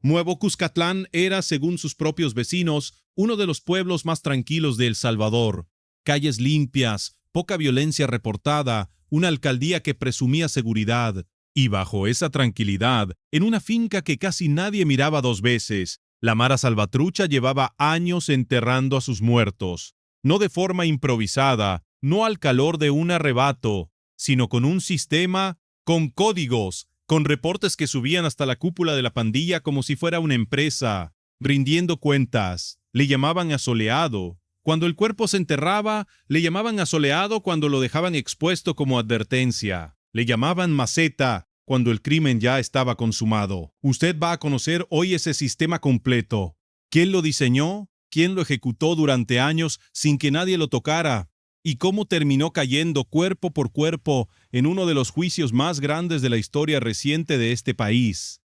Nuevo Cuscatlán era, según sus propios vecinos, uno de los pueblos más tranquilos de El Salvador. Calles limpias, poca violencia reportada, una alcaldía que presumía seguridad. Y bajo esa tranquilidad, en una finca que casi nadie miraba dos veces, la Mara Salvatrucha llevaba años enterrando a sus muertos. No de forma improvisada, no al calor de un arrebato, sino con un sistema, con códigos, con reportes que subían hasta la cúpula de la pandilla como si fuera una empresa, rindiendo cuentas. Le llamaban asoleado. Cuando el cuerpo se enterraba, le llamaban asoleado cuando lo dejaban expuesto como advertencia. Le llamaban maceta cuando el crimen ya estaba consumado. Usted va a conocer hoy ese sistema completo. ¿Quién lo diseñó? ¿Quién lo ejecutó durante años sin que nadie lo tocara? ¿Y cómo terminó cayendo cuerpo por cuerpo en uno de los juicios más grandes de la historia reciente de este país?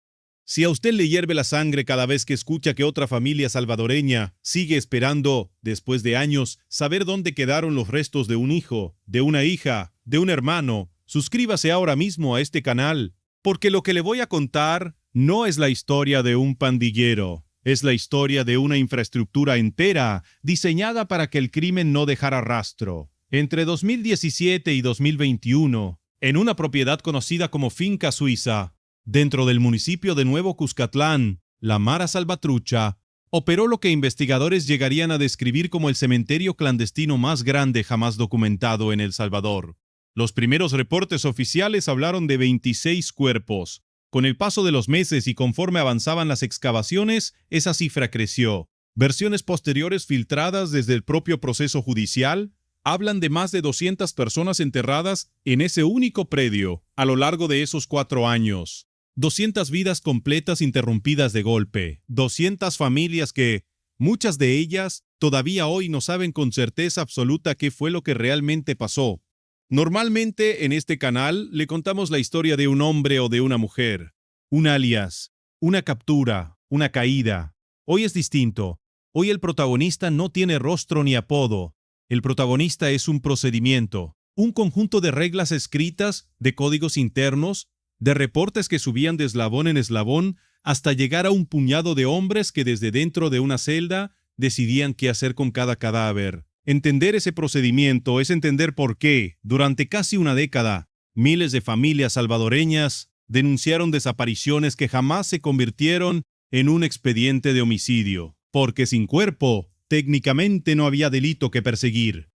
Si a usted le hierve la sangre cada vez que escucha que otra familia salvadoreña sigue esperando, después de años, saber dónde quedaron los restos de un hijo, de una hija, de un hermano, suscríbase ahora mismo a este canal, porque lo que le voy a contar no es la historia de un pandillero. Es la historia de una infraestructura entera diseñada para que el crimen no dejara rastro. Entre 2017 y 2021, en una propiedad conocida como Finca Suiza, dentro del municipio de Nuevo Cuscatlán, la Mara Salvatrucha operó lo que investigadores llegarían a describir como el cementerio clandestino más grande jamás documentado en El Salvador. Los primeros reportes oficiales hablaron de 26 cuerpos. Con el paso de los meses y conforme avanzaban las excavaciones, esa cifra creció. Versiones posteriores filtradas desde el propio proceso judicial hablan de más de 200 personas enterradas en ese único predio a lo largo de esos 4 años. 200 vidas completas interrumpidas de golpe. 200 familias que, muchas de ellas, todavía hoy no saben con certeza absoluta qué fue lo que realmente pasó. Normalmente en este canal le contamos la historia de un hombre o de una mujer, un alias, una captura, una caída. Hoy es distinto. Hoy el protagonista no tiene rostro ni apodo. El protagonista es un procedimiento, un conjunto de reglas escritas, de códigos internos, de reportes que subían de eslabón en eslabón hasta llegar a un puñado de hombres que desde dentro de una celda decidían qué hacer con cada cadáver. Entender ese procedimiento es entender por qué, durante casi una década, miles de familias salvadoreñas denunciaron desapariciones que jamás se convirtieron en un expediente de homicidio, porque sin cuerpo, técnicamente no había delito que perseguir.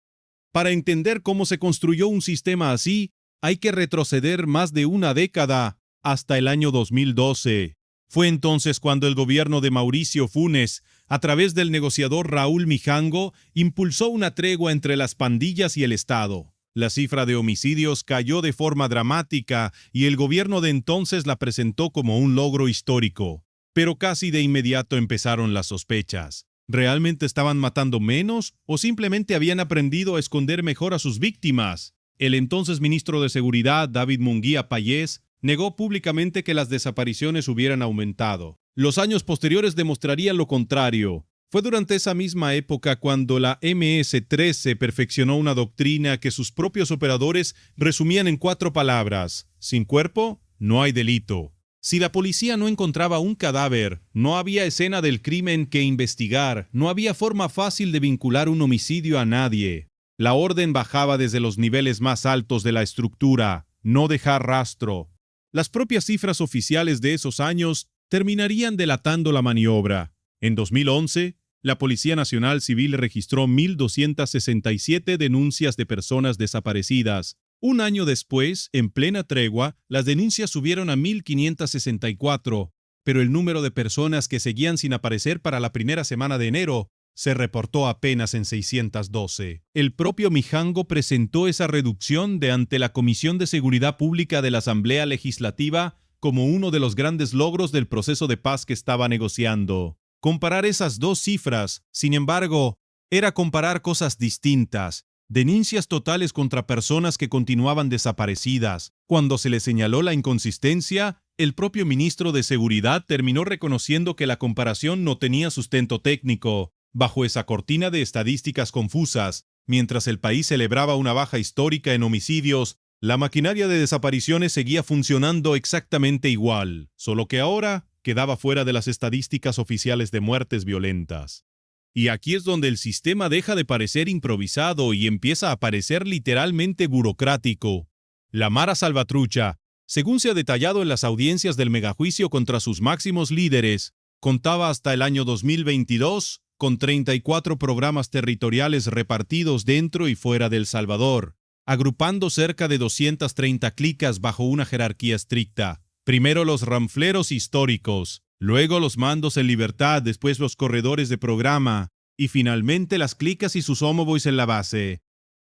Para entender cómo se construyó un sistema así, hay que retroceder más de una década hasta el año 2012. Fue entonces cuando el gobierno de Mauricio Funes, a través del negociador Raúl Mijango, impulsó una tregua entre las pandillas y el Estado. La cifra de homicidios cayó de forma dramática y el gobierno de entonces la presentó como un logro histórico. Pero casi de inmediato empezaron las sospechas. ¿Realmente estaban matando menos o simplemente habían aprendido a esconder mejor a sus víctimas? El entonces ministro de Seguridad, David Munguía Payés, negó públicamente que las desapariciones hubieran aumentado. Los años posteriores demostrarían lo contrario. Fue durante esa misma época cuando la MS-13 perfeccionó una doctrina que sus propios operadores resumían en 4 palabras: sin cuerpo, no hay delito. Si la policía no encontraba un cadáver, no había escena del crimen que investigar, no había forma fácil de vincular un homicidio a nadie. La orden bajaba desde los niveles más altos de la estructura: no dejar rastro. Las propias cifras oficiales de esos años terminarían delatando la maniobra. En 2011, la Policía Nacional Civil registró 1,267 denuncias de personas desaparecidas. Un año después, en plena tregua, las denuncias subieron a 1,564, pero el número de personas que seguían sin aparecer para la primera semana de enero se reportó apenas en 612. El propio Mijango presentó esa reducción de ante la Comisión de Seguridad Pública de la Asamblea Legislativa como uno de los grandes logros del proceso de paz que estaba negociando. Comparar esas 2 cifras, sin embargo, era comparar cosas distintas. Denuncias totales contra personas que continuaban desaparecidas. Cuando se le señaló la inconsistencia, el propio ministro de Seguridad terminó reconociendo que la comparación no tenía sustento técnico. Bajo esa cortina de estadísticas confusas, mientras el país celebraba una baja histórica en homicidios, la maquinaria de desapariciones seguía funcionando exactamente igual, solo que ahora quedaba fuera de las estadísticas oficiales de muertes violentas. Y aquí es donde el sistema deja de parecer improvisado y empieza a parecer literalmente burocrático. La Mara Salvatrucha, según se ha detallado en las audiencias del megajuicio contra sus máximos líderes, contaba hasta el año 2022 con 34 programas territoriales repartidos dentro y fuera de El Salvador, agrupando cerca de 230 clicas bajo una jerarquía estricta. Primero los ranfleros históricos, luego los mandos en libertad, después los corredores de programa y finalmente las clicas y sus homeboys en la base.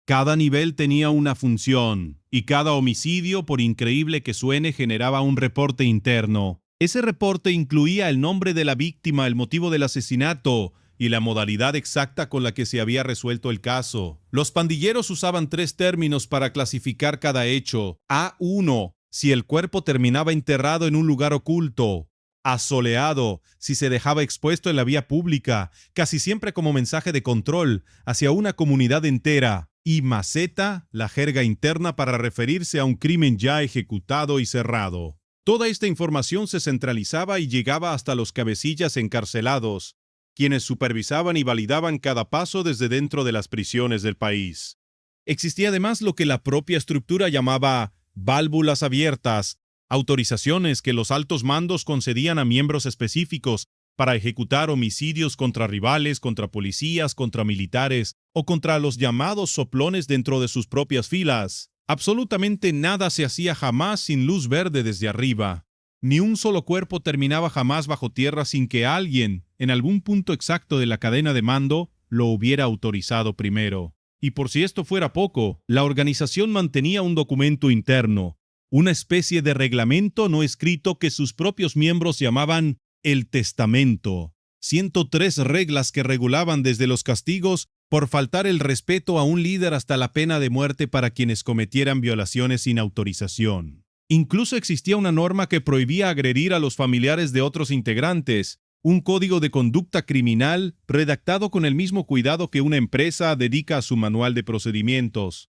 Cada nivel tenía una función y cada homicidio, por increíble que suene, generaba un reporte interno. Ese reporte incluía el nombre de la víctima, el motivo del asesinato y la modalidad exacta con la que se había resuelto el caso. Los pandilleros usaban 3 términos para clasificar cada hecho. A1, si el cuerpo terminaba enterrado en un lugar oculto. Asoleado, si se dejaba expuesto en la vía pública, casi siempre como mensaje de control hacia una comunidad entera. Y maceta, la jerga interna para referirse a un crimen ya ejecutado y cerrado. Toda esta información se centralizaba y llegaba hasta los cabecillas encarcelados, quienes supervisaban y validaban cada paso desde dentro de las prisiones del país. Existía además lo que la propia estructura llamaba válvulas abiertas, autorizaciones que los altos mandos concedían a miembros específicos para ejecutar homicidios contra rivales, contra policías, contra militares o contra los llamados soplones dentro de sus propias filas. Absolutamente nada se hacía jamás sin luz verde desde arriba. Ni un solo cuerpo terminaba jamás bajo tierra sin que alguien, en algún punto exacto de la cadena de mando, lo hubiera autorizado primero. Y por si esto fuera poco, la organización mantenía un documento interno, una especie de reglamento no escrito que sus propios miembros llamaban el testamento. 103 reglas que regulaban desde los castigos por faltar el respeto a un líder hasta la pena de muerte para quienes cometieran violaciones sin autorización. Incluso existía una norma que prohibía agredir a los familiares de otros integrantes, un código de conducta criminal redactado con el mismo cuidado que una empresa dedica a su manual de procedimientos.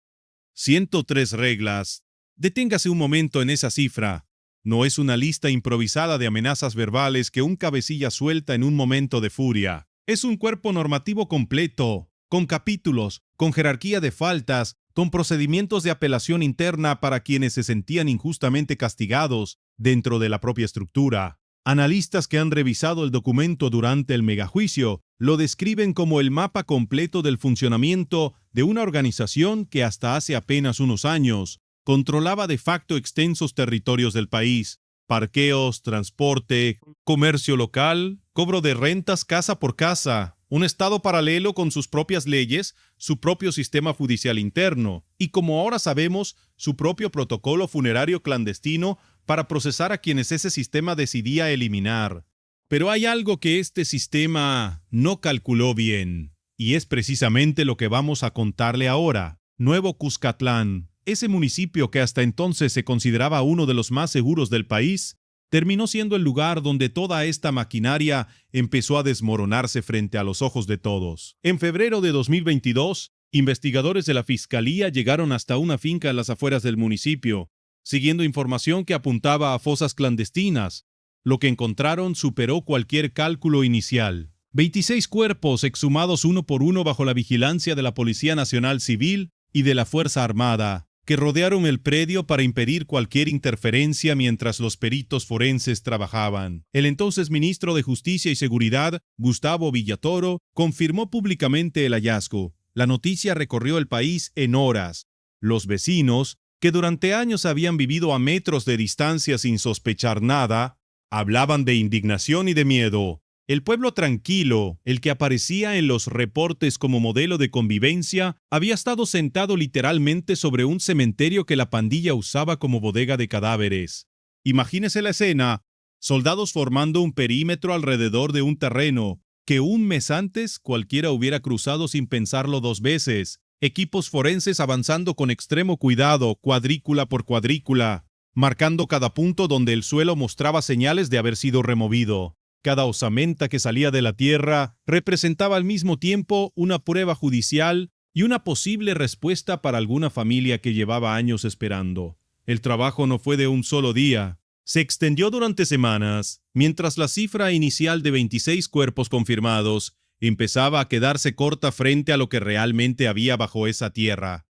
103 reglas. Deténgase un momento en esa cifra. No es una lista improvisada de amenazas verbales que un cabecilla suelta en un momento de furia. Es un cuerpo normativo completo, con capítulos, con jerarquía de faltas, con procedimientos de apelación interna para quienes se sentían injustamente castigados dentro de la propia estructura. Analistas que han revisado el documento durante el megajuicio lo describen como el mapa completo del funcionamiento de una organización que hasta hace apenas unos años controlaba de facto extensos territorios del país, parqueos, transporte, comercio local, cobro de rentas casa por casa, un estado paralelo con sus propias leyes, su propio sistema judicial interno y, como ahora sabemos, su propio protocolo funerario clandestino para procesar a quienes ese sistema decidía eliminar. Pero hay algo que este sistema no calculó bien, y es precisamente lo que vamos a contarle ahora. Nuevo Cuscatlán, ese municipio que hasta entonces se consideraba uno de los más seguros del país, terminó siendo el lugar donde toda esta maquinaria empezó a desmoronarse frente a los ojos de todos. En febrero de 2022, investigadores de la Fiscalía llegaron hasta una finca en las afueras del municipio, siguiendo información que apuntaba a fosas clandestinas. Lo que encontraron superó cualquier cálculo inicial. 26 cuerpos exhumados uno por uno bajo la vigilancia de la Policía Nacional Civil y de la Fuerza Armada, que rodearon el predio para impedir cualquier interferencia mientras los peritos forenses trabajaban. El entonces ministro de Justicia y Seguridad, Gustavo Villatoro, confirmó públicamente el hallazgo. La noticia recorrió el país en horas. Los vecinos, que durante años habían vivido a metros de distancia sin sospechar nada, hablaban de indignación y de miedo. El pueblo tranquilo, el que aparecía en los reportes como modelo de convivencia, había estado sentado literalmente sobre un cementerio que la pandilla usaba como bodega de cadáveres. Imagínese la escena: soldados formando un perímetro alrededor de un terreno que un mes antes cualquiera hubiera cruzado sin pensarlo 2 veces, equipos forenses avanzando con extremo cuidado, cuadrícula por cuadrícula, marcando cada punto donde el suelo mostraba señales de haber sido removido. Cada osamenta que salía de la tierra representaba al mismo tiempo una prueba judicial y una posible respuesta para alguna familia que llevaba años esperando. El trabajo no fue de un solo día. Se extendió durante semanas, mientras la cifra inicial de 26 cuerpos confirmados empezaba a quedarse corta frente a lo que realmente había bajo esa tierra.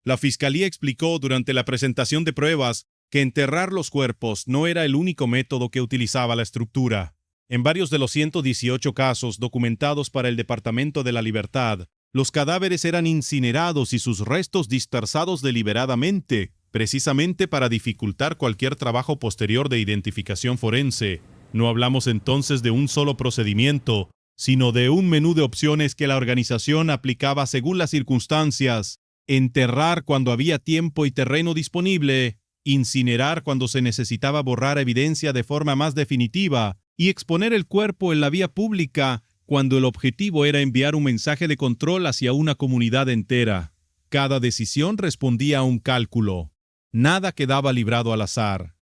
La fiscalía explicó durante la presentación de pruebas que enterrar los cuerpos no era el único método que utilizaba la estructura. En varios de los 118 casos documentados para el Departamento de la Libertad, los cadáveres eran incinerados y sus restos dispersados deliberadamente, precisamente para dificultar cualquier trabajo posterior de identificación forense. No hablamos entonces de un solo procedimiento, sino de un menú de opciones que la organización aplicaba según las circunstancias: enterrar cuando había tiempo y terreno disponible, incinerar cuando se necesitaba borrar evidencia de forma más definitiva, y exponer el cuerpo en la vía pública cuando el objetivo era enviar un mensaje de control hacia una comunidad entera. Cada decisión respondía a un cálculo. Nada quedaba librado al azar.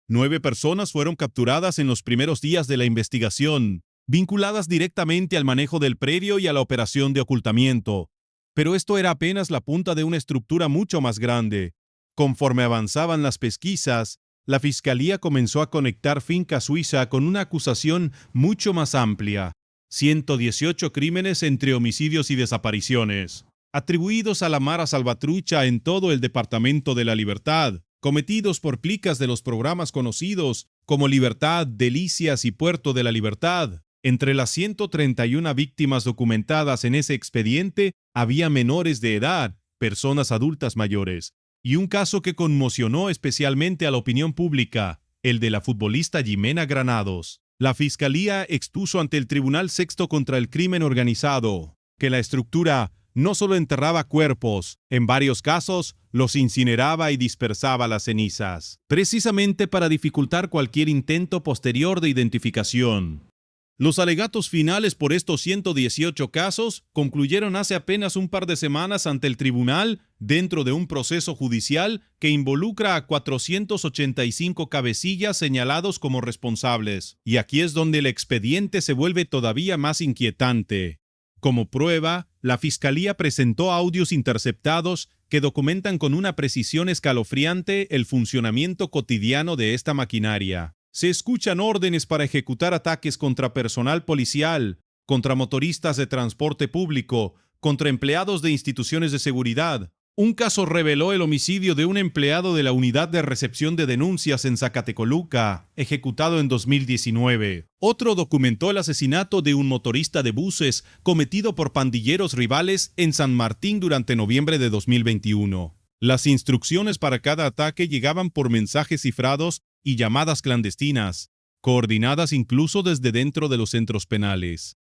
9 personas fueron capturadas en los primeros días de la investigación, vinculadas directamente al manejo del predio y a la operación de ocultamiento. Pero esto era apenas la punta de una estructura mucho más grande. Conforme avanzaban las pesquisas, la Fiscalía comenzó a conectar Finca Suiza con una acusación mucho más amplia: 118 crímenes entre homicidios y desapariciones, atribuidos a la Mara Salvatrucha en todo el Departamento de la Libertad, cometidos por plicas de los programas conocidos como Libertad, Delicias y Puerto de la Libertad. Entre las 131 víctimas documentadas en ese expediente había menores de edad, personas adultas mayores, y un caso que conmocionó especialmente a la opinión pública, el de la futbolista Jimena Granados. La Fiscalía expuso ante el Tribunal Sexto contra el Crimen Organizado que la estructura no solo enterraba cuerpos, en varios casos los incineraba y dispersaba las cenizas, precisamente para dificultar cualquier intento posterior de identificación. Los alegatos finales por estos 118 casos concluyeron hace apenas un par de semanas ante el tribunal, dentro de un proceso judicial que involucra a 485 cabecillas señalados como responsables. Y aquí es donde el expediente se vuelve todavía más inquietante. Como prueba, la Fiscalía presentó audios interceptados que documentan con una precisión escalofriante el funcionamiento cotidiano de esta maquinaria. Se escuchan órdenes para ejecutar ataques contra personal policial, contra motoristas de transporte público, contra empleados de instituciones de seguridad. Un caso reveló el homicidio de un empleado de la Unidad de Recepción de Denuncias en Zacatecoluca, ejecutado en 2019. Otro documentó el asesinato de un motorista de buses cometido por pandilleros rivales en San Martín durante noviembre de 2021. Las instrucciones para cada ataque llegaban por mensajes cifrados y llamadas clandestinas, coordinadas incluso desde dentro de los centros penales.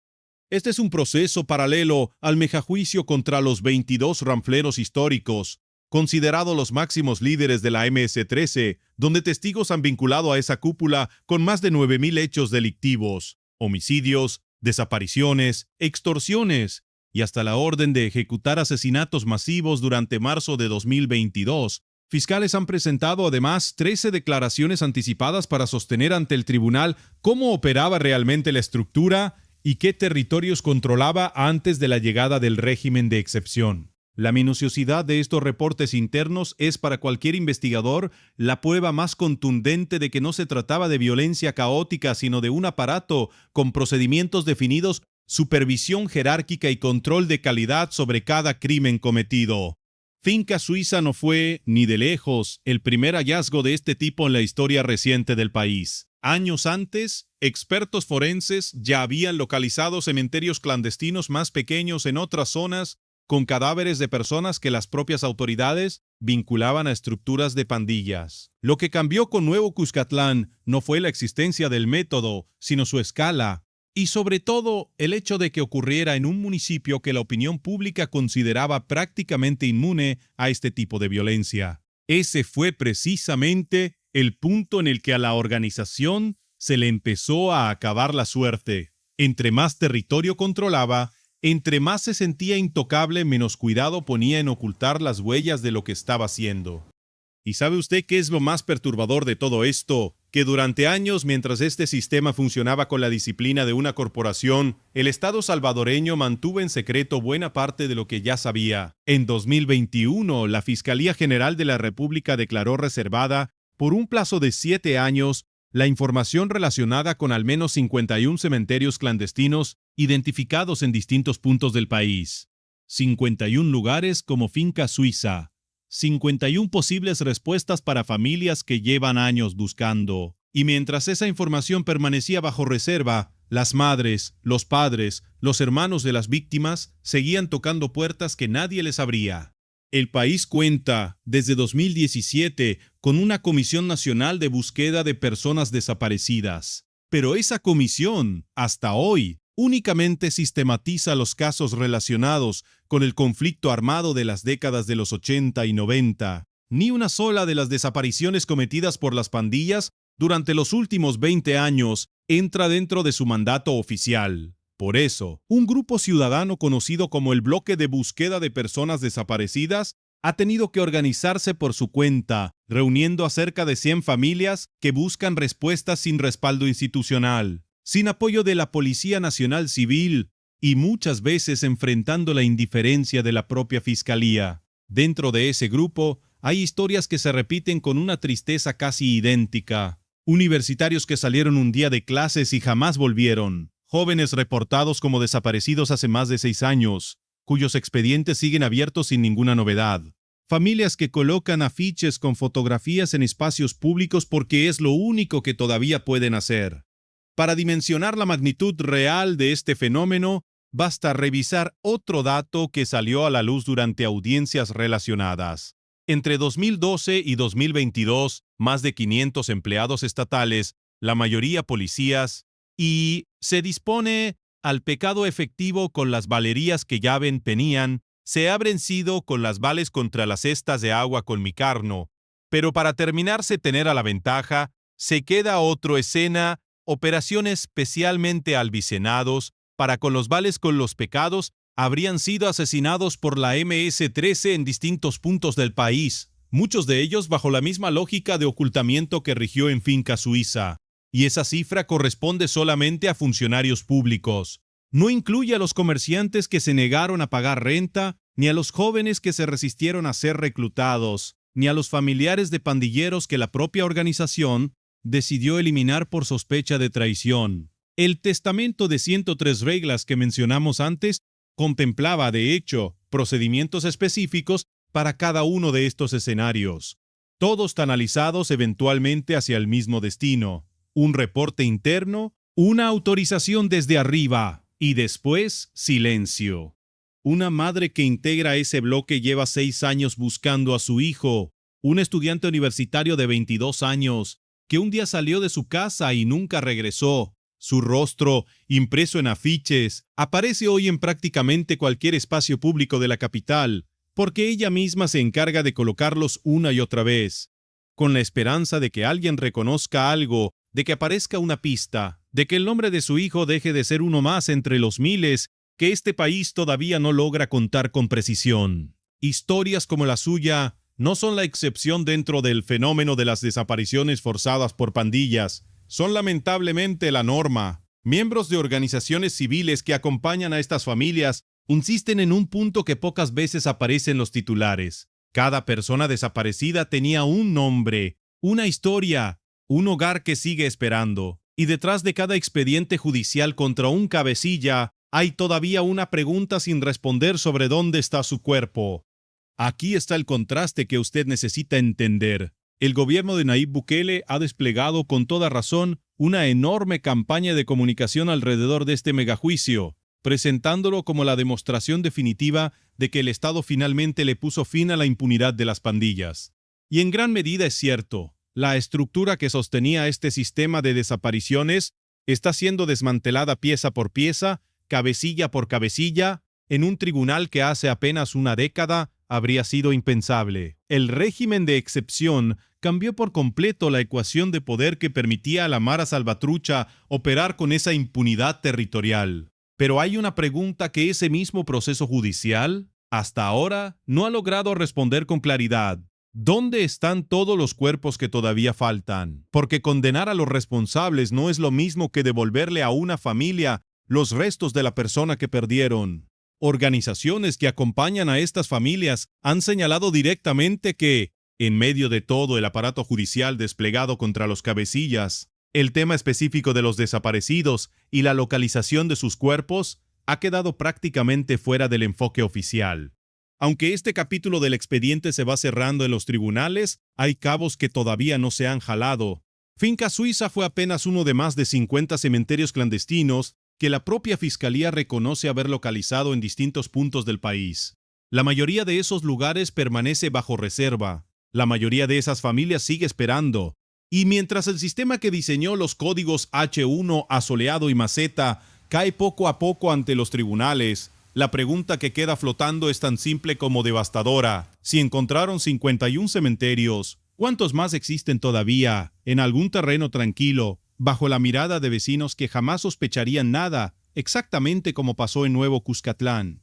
Este es un proceso paralelo al megajuicio contra los 22 ranfleros históricos, considerados los máximos líderes de la MS-13, donde testigos han vinculado a esa cúpula con más de 9,000 hechos delictivos, homicidios, desapariciones, extorsiones y hasta la orden de ejecutar asesinatos masivos durante marzo de 2022. Fiscales han presentado además 13 declaraciones anticipadas para sostener ante el tribunal cómo operaba realmente la estructura y qué territorios controlaba antes de la llegada del régimen de excepción. La minuciosidad de estos reportes internos es para cualquier investigador la prueba más contundente de que no se trataba de violencia caótica, sino de un aparato con procedimientos definidos, supervisión jerárquica y control de calidad sobre cada crimen cometido. Finca Suiza no fue, ni de lejos, el primer hallazgo de este tipo en la historia reciente del país. Años antes, expertos forenses ya habían localizado cementerios clandestinos más pequeños en otras zonas con cadáveres de personas que las propias autoridades vinculaban a estructuras de pandillas. Lo que cambió con Nuevo Cuscatlán no fue la existencia del método, sino su escala. Y sobre todo, el hecho de que ocurriera en un municipio que la opinión pública consideraba prácticamente inmune a este tipo de violencia. Ese fue precisamente el punto en el que a la organización se le empezó a acabar la suerte. Entre más territorio controlaba, entre más se sentía intocable, menos cuidado ponía en ocultar las huellas de lo que estaba haciendo. ¿Y sabe usted qué es lo más perturbador de todo esto? Que durante años, mientras este sistema funcionaba con la disciplina de una corporación, el Estado salvadoreño mantuvo en secreto buena parte de lo que ya sabía. En 2021, la Fiscalía General de la República declaró reservada Por un plazo de 7 años, la información relacionada con al menos 51 cementerios clandestinos identificados en distintos puntos del país. 51 lugares como finca suiza. 51 posibles respuestas para familias que llevan años buscando. Y mientras esa información permanecía bajo reserva, las madres, los padres, los hermanos de las víctimas seguían tocando puertas que nadie les abría. El país cuenta, desde 2017, con una Comisión Nacional de Búsqueda de Personas Desaparecidas. Pero esa comisión, hasta hoy, únicamente sistematiza los casos relacionados con el conflicto armado de las décadas de los 80 y 90. Ni una sola de las desapariciones cometidas por las pandillas durante los últimos 20 años entra dentro de su mandato oficial. Por eso, un grupo ciudadano conocido como el Bloque de Búsqueda de Personas Desaparecidas ha tenido que organizarse por su cuenta, reuniendo a cerca de 100 familias que buscan respuestas sin respaldo institucional, sin apoyo de la Policía Nacional Civil y muchas veces enfrentando la indiferencia de la propia Fiscalía. Dentro de ese grupo hay historias que se repiten con una tristeza casi idéntica. Universitarios que salieron un día de clases y jamás volvieron. Jóvenes reportados como desaparecidos hace más de 6 años, cuyos expedientes siguen abiertos sin ninguna novedad. Familias que colocan afiches con fotografías en espacios públicos porque es lo único que todavía pueden hacer. Para dimensionar la magnitud real de este fenómeno, basta revisar otro dato que salió a la luz durante audiencias relacionadas. Entre 2012 y 2022, más de 500 empleados estatales, la mayoría policías, y se dispone al pecado efectivo con las valerías que ya penían, se abren sido con las vales contra las cestas de agua con micarno, pero para terminarse tener a la ventaja, se queda otro escena, operaciones especialmente albicenados, para con los vales con los pecados, habrían sido asesinados por la MS-13 en distintos puntos del país, muchos de ellos bajo la misma lógica de ocultamiento que rigió en finca suiza. Y esa cifra corresponde solamente a funcionarios públicos. No incluye a los comerciantes que se negaron a pagar renta, ni a los jóvenes que se resistieron a ser reclutados, ni a los familiares de pandilleros que la propia organización decidió eliminar por sospecha de traición. El testamento de 103 reglas que mencionamos antes contemplaba, de hecho, procedimientos específicos para cada uno de estos escenarios, todos canalizados eventualmente hacia el mismo destino. Un reporte interno, una autorización desde arriba y después silencio. Una madre que integra ese bloque lleva 6 años buscando a su hijo, un estudiante universitario de 22 años, que un día salió de su casa y nunca regresó. Su rostro, impreso en afiches, aparece hoy en prácticamente cualquier espacio público de la capital, porque ella misma se encarga de colocarlos una y otra vez, con la esperanza de que alguien reconozca algo, de que aparezca una pista, de que el nombre de su hijo deje de ser uno más entre los miles que este país todavía no logra contar con precisión. Historias como la suya no son la excepción dentro del fenómeno de las desapariciones forzadas por pandillas, son lamentablemente la norma. Miembros de organizaciones civiles que acompañan a estas familias insisten en un punto que pocas veces aparece en los titulares. Cada persona desaparecida tenía un nombre, una historia, un hogar que sigue esperando. Y detrás de cada expediente judicial contra un cabecilla, hay todavía una pregunta sin responder sobre dónde está su cuerpo. Aquí está el contraste que usted necesita entender. El gobierno de Nayib Bukele ha desplegado con toda razón una enorme campaña de comunicación alrededor de este megajuicio, presentándolo como la demostración definitiva de que el Estado finalmente le puso fin a la impunidad de las pandillas. Y en gran medida es cierto. La estructura que sostenía este sistema de desapariciones está siendo desmantelada pieza por pieza, cabecilla por cabecilla, en un tribunal que hace apenas una década habría sido impensable. El régimen de excepción cambió por completo la ecuación de poder que permitía a la Mara Salvatrucha operar con esa impunidad territorial. Pero hay una pregunta que ese mismo proceso judicial, hasta ahora, no ha logrado responder con claridad. ¿Dónde están todos los cuerpos que todavía faltan? Porque condenar a los responsables no es lo mismo que devolverle a una familia los restos de la persona que perdieron. Organizaciones que acompañan a estas familias han señalado directamente que En medio de todo el aparato judicial desplegado contra los cabecillas, el tema específico de los desaparecidos y la localización de sus cuerpos ha quedado prácticamente fuera del enfoque oficial. Aunque este capítulo del expediente se va cerrando en los tribunales, hay cabos que todavía no se han jalado. Finca Suiza fue apenas uno de más de 50 cementerios clandestinos que la propia Fiscalía reconoce haber localizado en distintos puntos del país. La mayoría de esos lugares permanece bajo reserva. La mayoría de esas familias sigue esperando. Y mientras el sistema que diseñó los códigos H1, asoleado y maceta cae poco a poco ante los tribunales, la pregunta que queda flotando es tan simple como devastadora. Si encontraron 51 cementerios, ¿cuántos más existen todavía en algún terreno tranquilo, bajo la mirada de vecinos que jamás sospecharían nada, exactamente como pasó en Nuevo Cuscatlán?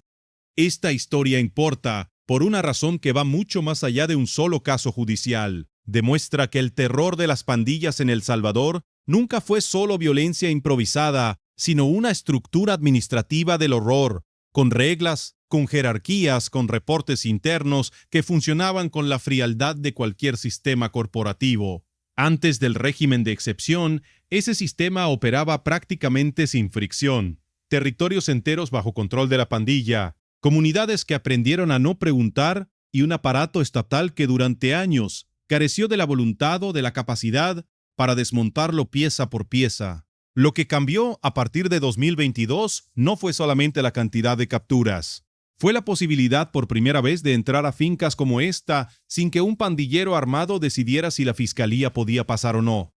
Esta historia importa por una razón que va mucho más allá de un solo caso judicial. Demuestra que el terror de las pandillas en El Salvador nunca fue solo violencia improvisada, sino una estructura administrativa del horror, con reglas, con jerarquías, con reportes internos que funcionaban con la frialdad de cualquier sistema corporativo. Antes del régimen de excepción, ese sistema operaba prácticamente sin fricción. Territorios enteros bajo control de la pandilla, comunidades que aprendieron a no preguntar y un aparato estatal que durante años careció de la voluntad o de la capacidad para desmontarlo pieza por pieza. Lo que cambió a partir de 2022 no fue solamente la cantidad de capturas. Fue la posibilidad por primera vez de entrar a fincas como esta sin que un pandillero armado decidiera si la fiscalía podía pasar o no.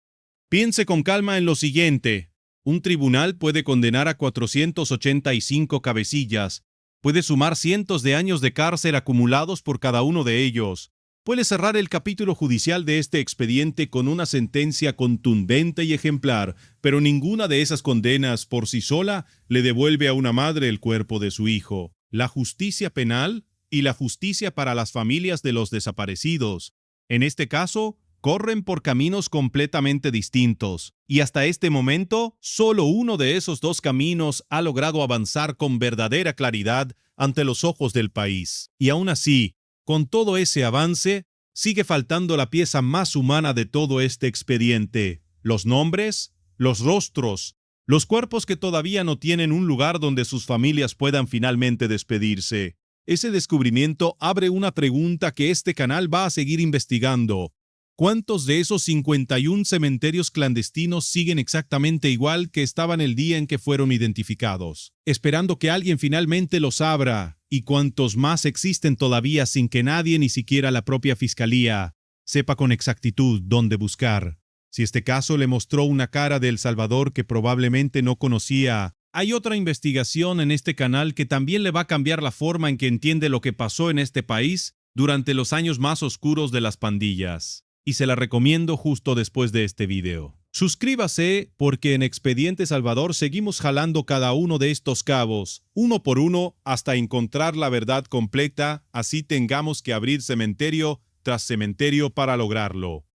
Piense con calma en lo siguiente. Un tribunal puede condenar a 485 cabecillas, puede sumar cientos de años de cárcel acumulados por cada uno de ellos. Puede cerrar el capítulo judicial de este expediente con una sentencia contundente y ejemplar, pero ninguna de esas condenas por sí sola le devuelve a una madre el cuerpo de su hijo. La justicia penal y la justicia para las familias de los desaparecidos, en este caso, corren por caminos completamente distintos, y hasta este momento, solo uno de esos dos caminos ha logrado avanzar con verdadera claridad ante los ojos del país. Y aún así, con todo ese avance, sigue faltando la pieza más humana de todo este expediente: los nombres, los rostros, los cuerpos que todavía no tienen un lugar donde sus familias puedan finalmente despedirse. Ese descubrimiento abre una pregunta que este canal va a seguir investigando. ¿Cuántos de esos 51 cementerios clandestinos siguen exactamente igual que estaban el día en que fueron identificados, esperando que alguien finalmente los abra? ¿Y cuántos más existen todavía sin que nadie, ni siquiera la propia fiscalía, sepa con exactitud dónde buscar? Si este caso le mostró una cara de El Salvador que probablemente no conocía, hay otra investigación en este canal que también le va a cambiar la forma en que entiende lo que pasó en este país durante los años más oscuros de las pandillas. Y se la recomiendo justo después de este video. Suscríbase porque en Expediente Salvador seguimos jalando cada uno de estos cabos, uno por uno, hasta encontrar la verdad completa, así tengamos que abrir cementerio tras cementerio para lograrlo.